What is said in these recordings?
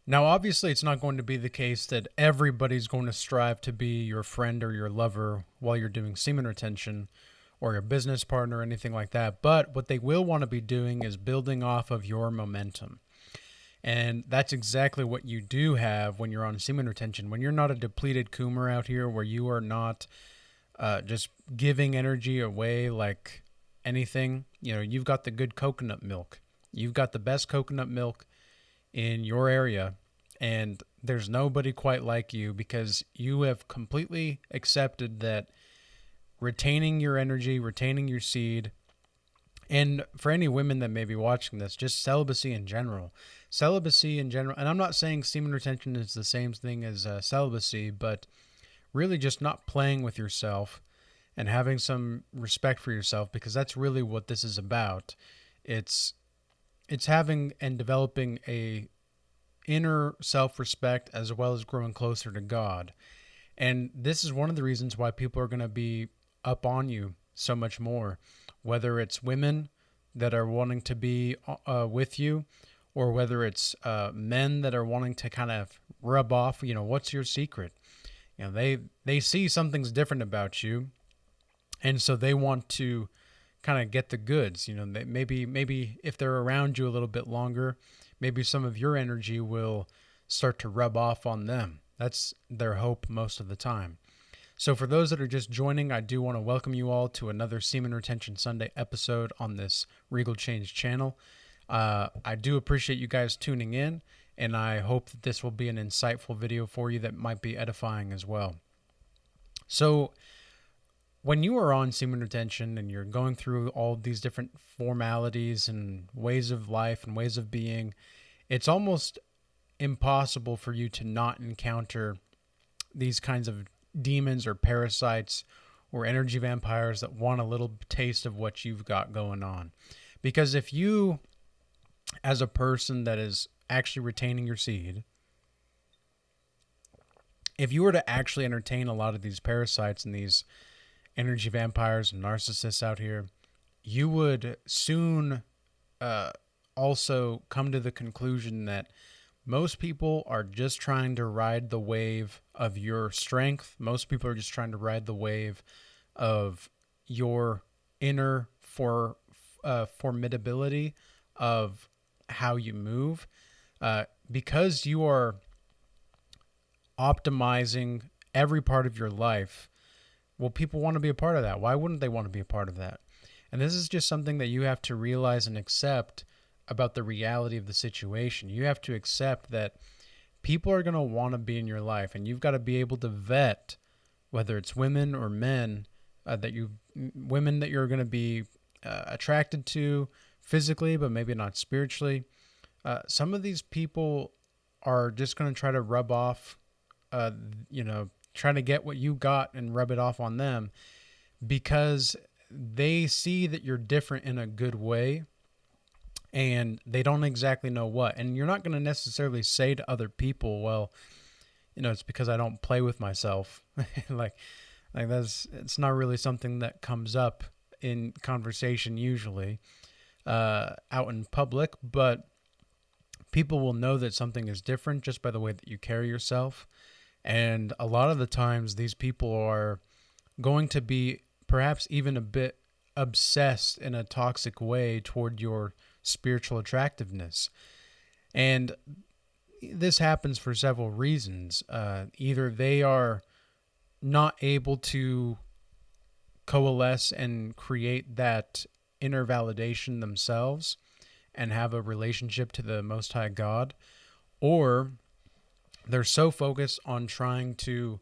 Now, obviously, it's not going to be the case that everybody's going to strive to be your friend or your lover while you're doing semen retention or your business partner or anything like that. But what they will want to be doing is building off of your momentum. And that's exactly what you do have when you're on semen retention. When you're not a depleted coomer out here, where you are not just giving energy away like anything, you've got the good coconut milk. You've got the best coconut milk in your area, and there's nobody quite like you because you have completely accepted that retaining your energy, retaining your seed, and for any women that may be watching this, just celibacy in general. Celibacy in general, and I'm not saying semen retention is the same thing as celibacy, but really just not playing with yourself and having some respect for yourself, because that's really what this is about. It's it's having and developing a inner self-respect as well as growing closer to God. And this is one of the reasons why people are going to be up on you so much more, whether it's women that are wanting to be with you, or whether it's men that are wanting to kind of rub off, what's your secret? They see something's different about you, and so they want to kind of get the goods. Maybe if they're around you a little bit longer, maybe some of your energy will start to rub off on them. That's their hope most of the time. So for those that are just joining, I do want to welcome you all to another Semen Retention Sunday episode on this Regal Change channel. I do appreciate you guys tuning in, and I hope that this will be an insightful video for you that might be edifying as well. So when you are on semen retention and you're going through all these different formalities and ways of life and ways of being, it's almost impossible for you to not encounter these kinds of demons or parasites or energy vampires that want a little taste of what you've got going on. Because if you, as a person that is actually retaining your seed, if you were to actually entertain a lot of these parasites and these energy vampires and narcissists out here, you would soon also come to the conclusion that most people are just trying to ride the wave of your strength. Most people are just trying to ride the wave of your inner formidability of how you move, because you are optimizing every part of your life. Well, people want to be a part of that. Why wouldn't they want to be a part of that? And this is just something that you have to realize and accept about the reality of the situation. You have to accept that people are going to want to be in your life, and you've got to be able to vet whether it's women or men women that you're going to be attracted to physically, but maybe not spiritually. Some of these people are just going to try to rub off, trying to get what you got and rub it off on them, because they see that you're different in a good way, and they don't exactly know what. And you're not going to necessarily say to other people, well, it's because I don't play with myself. like it's not really something that comes up in conversation usually out in public, but people will know that something is different just by the way that you carry yourself. And a lot of the times these people are going to be perhaps even a bit obsessed in a toxic way toward your spiritual attractiveness. And this happens for several reasons. Either they are not able to coalesce and create that inner validation themselves and have a relationship to the Most High God, or they're so focused on trying to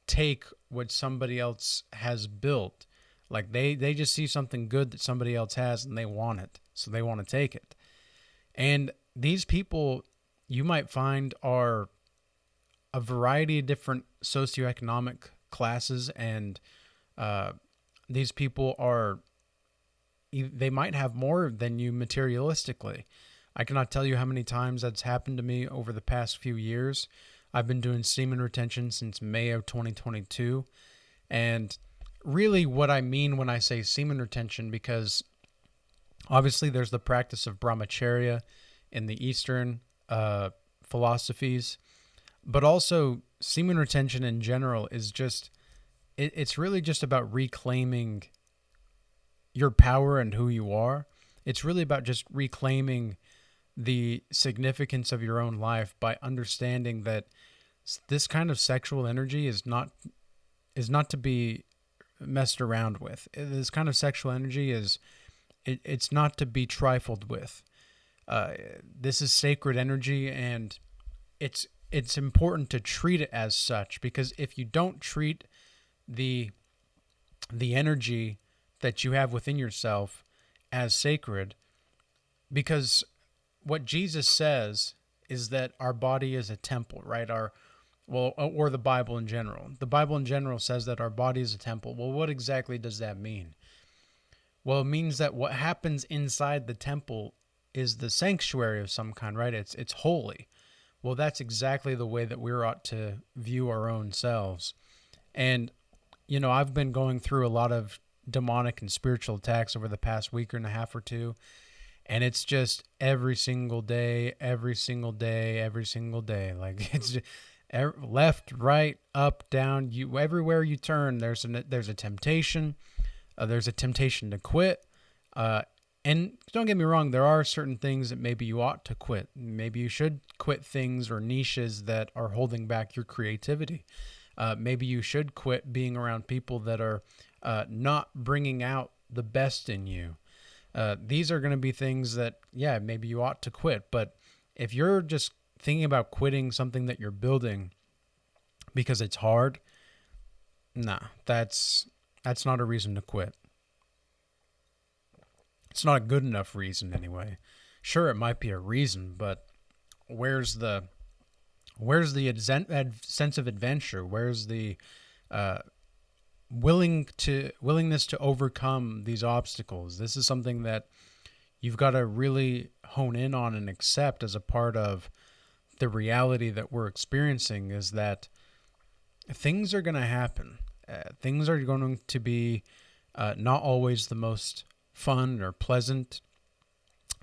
take what somebody else has built. Like they just see something good that somebody else has and they want it. So they want to take it. And these people, you might find, are a variety of different socioeconomic classes. And these people they might have more than you materialistically. I cannot tell you how many times that's happened to me over the past few years. I've been doing semen retention since May of 2022. And really what I mean when I say semen retention, because obviously there's the practice of brahmacharya in the Eastern philosophies, but also semen retention in general is just, it's really just about reclaiming your power and who you are. It's really about just reclaiming the significance of your own life by understanding that this kind of sexual energy is not to be messed around with. This kind of sexual energy it's not to be trifled with. This is sacred energy, and it's important to treat it as such, because if you don't treat the energy that you have within yourself as sacred, because what Jesus says is that our body is a temple, right? Or the Bible in general. The Bible in general says that our body is a temple. Well, what exactly does that mean? Well, it means that what happens inside the temple is the sanctuary of some kind, right? It's holy. Well, that's exactly the way that we ought to view our own selves. And, I've been going through a lot of demonic and spiritual attacks over the past week and a half or two. And it's just every single day, every single day, every single day. Like, it's just left, right, up, down. Everywhere you turn, there's a temptation. There's a temptation to quit. And don't get me wrong, there are certain things that maybe you ought to quit. Maybe you should quit things or niches that are holding back your creativity. Maybe you should quit being around people that are not bringing out the best in you. These are going to be things that, maybe you ought to quit. But if you're just thinking about quitting something that you're building because it's hard, nah, that's not a reason to quit. It's not a good enough reason anyway. Sure, it might be a reason, but where's the sense of adventure? Where's the willingness to overcome these obstacles? This is something that you've got to really hone in on and accept as a part of the reality that we're experiencing, is that things are going to happen. Things are going to be not always the most fun or pleasant.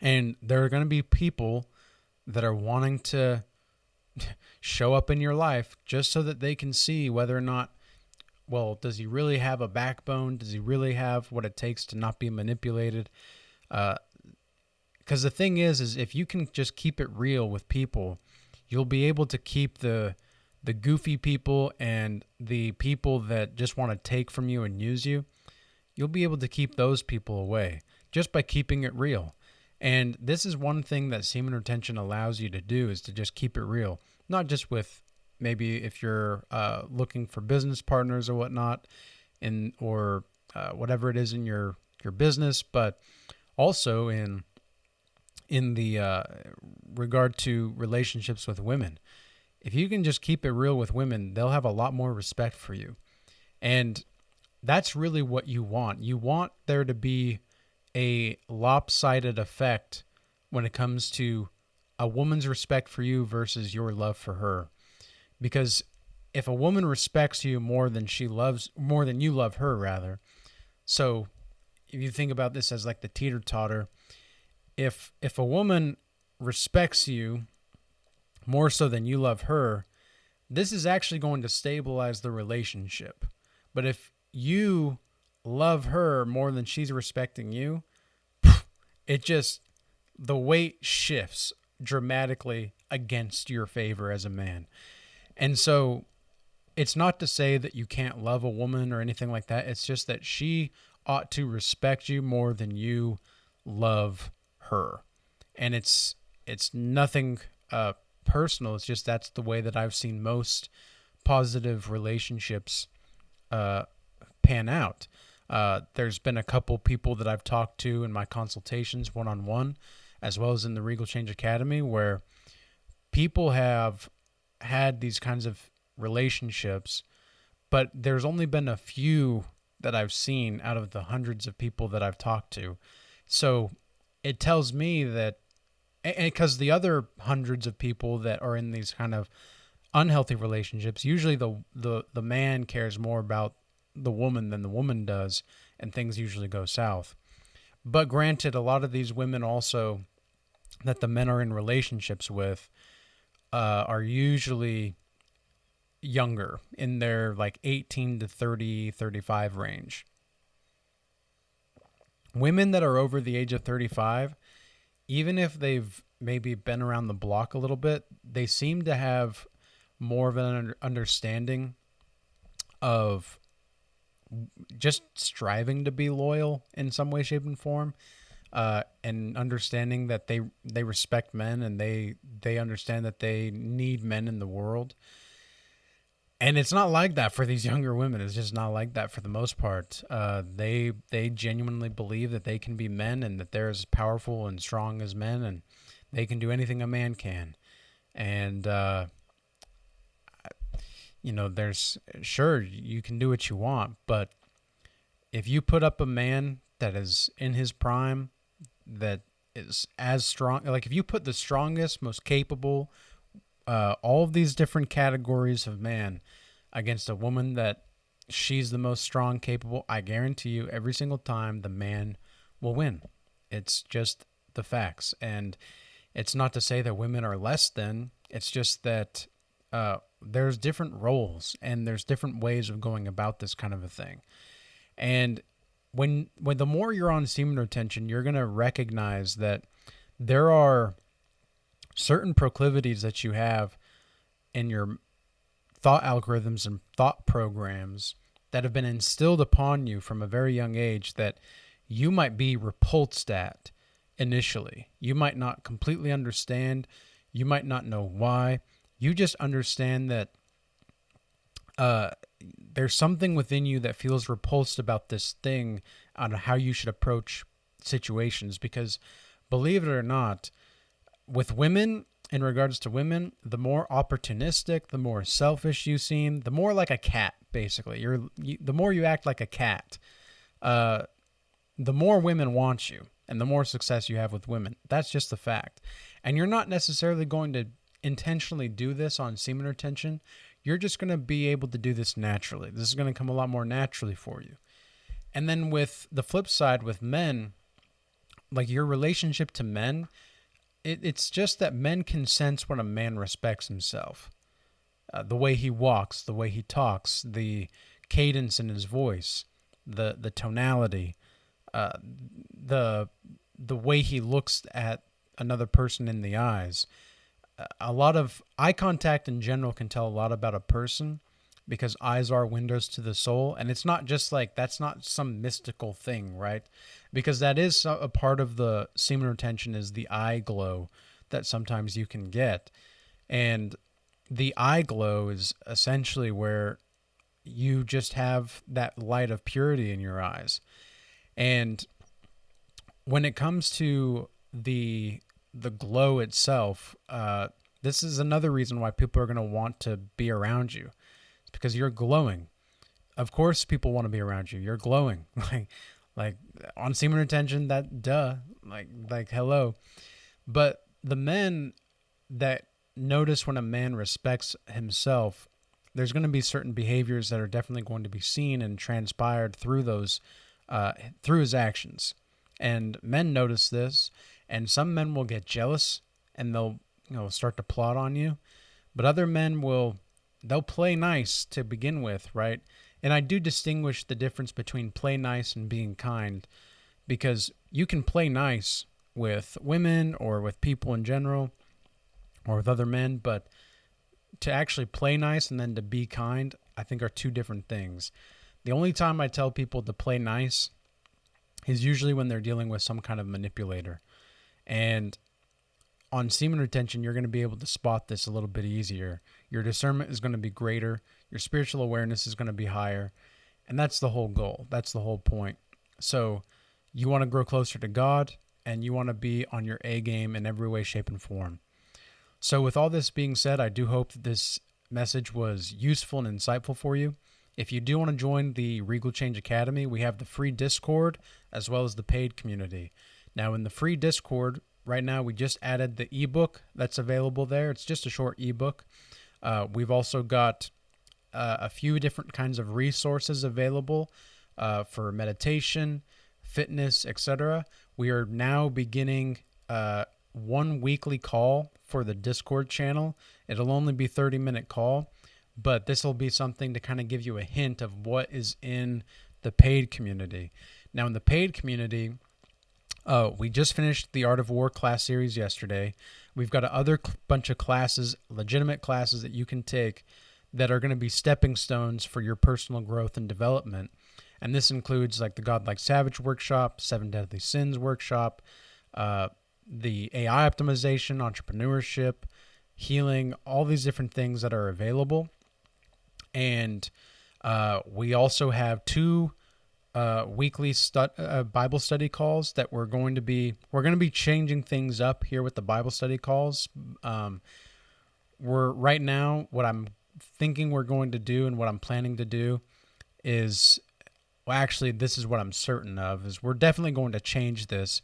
And there are going to be people that are wanting to show up in your life just so that they can see whether or not, well, does he really have a backbone? Does he really have what it takes to not be manipulated? Because the thing is if you can just keep it real with people, you'll be able to keep the goofy people and the people that just want to take from you and use you. You'll be able to keep those people away just by keeping it real. And this is one thing that semen retention allows you to do, is to just keep it real. Not just with maybe if you're looking for business partners or whatnot, or whatever it is in your business, but also in the regard to relationships with women. If you can just keep it real with women, they'll have a lot more respect for you. And that's really what you want. You want there to be a lopsided effect when it comes to a woman's respect for you versus your love for her. Because if a woman respects you more than you love her, rather. So if you think about this as like the teeter-totter, if a woman respects you more so than you love her, this is actually going to stabilize the relationship. But if you love her more than she's respecting you, the weight shifts dramatically against your favor as a man. And so it's not to say that you can't love a woman or anything like that. It's just that she ought to respect you more than you love her. And it's nothing personal. It's just that's the way that I've seen most positive relationships pan out. There's been a couple people that I've talked to in my consultations one-on-one, as well as in the Regal Change Academy, where people have had these kinds of relationships, but there's only been a few that I've seen out of the hundreds of people that I've talked to. So it tells me that, because the other hundreds of people that are in these kind of unhealthy relationships, usually the man cares more about the woman than the woman does, and things usually go south. But granted, a lot of these women also that the men are in relationships with are usually younger, in their like 18 to 30, 35 range. Women that are over the age of 35, even if they've maybe been around the block a little bit, they seem to have more of an understanding of just striving to be loyal in some way, shape, and form, and understanding that they respect men, and they understand that they need men in the world. And it's not like that for these younger women. It's just not like that for the most part. They genuinely believe that they can be men, and that they're as powerful and strong as men, and they can do anything a man can. And there's, sure, you can do what you want, but if you put up a man that is in his prime, that is as strong, like if you put the strongest, most capable, all of these different categories of man against a woman that she's the most strong, capable, I guarantee you every single time the man will win. It's just the facts. And it's not to say that women are less than, it's just that there's different roles and there's different ways of going about this kind of a thing. And when the more you're on semen retention, you're going to recognize that there are certain proclivities that you have in your thought algorithms and thought programs that have been instilled upon you from a very young age that you might be repulsed at initially. You might not completely understand. You might not know why. You just understand that there's something within you that feels repulsed about this thing on how you should approach situations. Because believe it or not, with women, in regards to women, the more opportunistic, the more selfish you seem, the more like a cat, basically. The more you act like a cat, the more women want you and the more success you have with women. That's just the fact. And you're not necessarily going to intentionally do this on semen retention. You're just going to be able to do this naturally. This is going to come a lot more naturally for you. And then with the flip side, with men, like your relationship to men, it's just that men can sense when a man respects himself. The way he walks, the way he talks, the cadence in his voice, the tonality, the way he looks at another person in the eyes. A lot of eye contact in general can tell a lot about a person, because eyes are windows to the soul. And it's not just like, that's not some mystical thing, right? Because that is a part of the semen retention, is the eye glow that sometimes you can get. And the eye glow is essentially where you just have that light of purity in your eyes. And when it comes to the glow itself, this is another reason why people are going to want to be around you. It's because you're glowing. Of course, people want to be around you. You're glowing. like on semen retention, that duh, like hello. But the men that notice when a man respects himself, there's going to be certain behaviors that are definitely going to be seen and transpired through those, through his actions. And men notice this, and some men will get jealous and they'll start to plot on you. But other men they'll play nice to begin with, right? And I do distinguish the difference between play nice and being kind, because you can play nice with women or with people in general or with other men, but to actually play nice and then to be kind, I think are two different things. The only time I tell people to play nice is usually when they're dealing with some kind of manipulator. And on semen retention, you're going to be able to spot this a little bit easier. Your discernment is going to be greater. Your spiritual awareness is going to be higher. And that's the whole goal. That's the whole point. So you want to grow closer to God, and you want to be on your A game in every way, shape, and form. So with all this being said, I do hope that this message was useful and insightful for you. If you do want to join the Regal Change Academy, we have the free Discord as well as the paid community. Now, in the free Discord, right now, we just added the ebook that's available there. It's just a short ebook. We've also got a few different kinds of resources available for meditation, fitness, etc. We are now beginning one weekly call for the Discord channel. It'll only be 30-minute call, but this will be something to kind of give you a hint of what is in the paid community. Now, in the paid community, we just finished the Art of War class series yesterday. We've got another bunch of classes, legitimate classes that you can take that are going to be stepping stones for your personal growth and development. And this includes like the Godlike Savage workshop, 7 Deadly Sins workshop, the AI optimization, entrepreneurship, healing, all these different things that are available. And we also have 2 weekly Bible study calls that we're going to be changing things up here with the Bible study calls. We're right now, what I'm thinking we're going to do and what I'm planning to do is, well, actually, this is what I'm certain of, is we're definitely going to change this.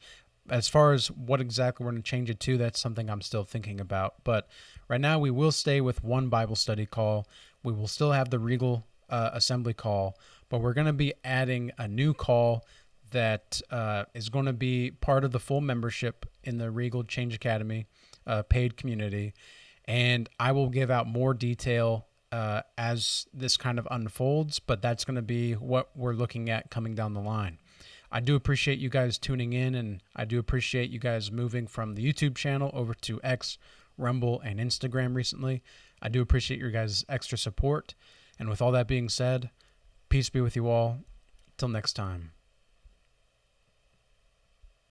As far as what exactly we're going to change it to, that's something I'm still thinking about. But right now, we will stay with 1 Bible study call. We will still have the Regal assembly call, but we're going to be adding a new call that is going to be part of the full membership in the Regal Change Academy paid community. And I will give out more detail as this kind of unfolds, but that's going to be what we're looking at coming down the line. I do appreciate you guys tuning in, and I do appreciate you guys moving from the YouTube channel over to X, Rumble, and Instagram recently. I do appreciate your guys' extra support. And with all that being said, peace be with you all. Till next time.